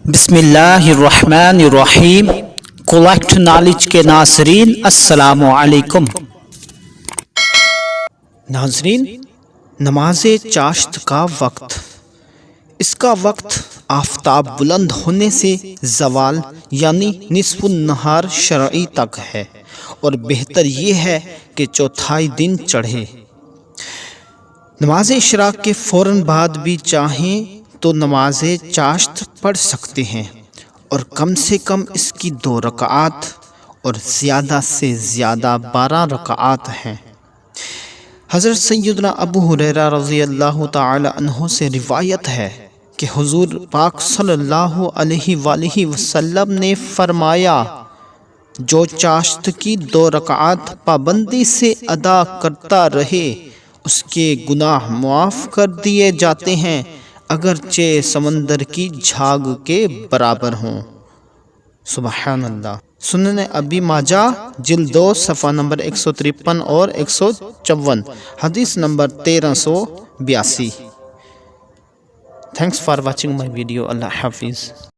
بسم اللہ الرحمن الرحیم۔ کولیکٹ نالج کے ناظرین السلام علیکم۔ ناظرین، نماز چاشت کا وقت، اس کا وقت آفتاب بلند ہونے سے زوال یعنی نصف النہار شرعی تک ہے، اور بہتر یہ ہے کہ چوتھائی دن چڑھے۔ نماز اشراق کے فوراً بعد بھی چاہیں تو نماز چاشت پڑھ سکتے ہیں، اور کم سے کم اس کی 2 رکعات اور زیادہ سے زیادہ 12 رکعات ہیں۔ حضرت سیدنا ابو ہریرہ رضی اللہ تعالی عنہ سے روایت ہے کہ حضور پاک صلی اللہ علیہ وآلہ وسلم نے فرمایا، جو چاشت کی 2 رکعات پابندی سے ادا کرتا رہے اس کے گناہ معاف کر دیے جاتے ہیں، اگرچہ سمندر کی جھاگ کے برابر ہوں۔ سبحان اللہ۔ سنن ابی ماجہ جلد 2 صفحہ نمبر 153 اور 154، حدیث نمبر 1382۔ Thanks for watching my video. اللہ حافظ۔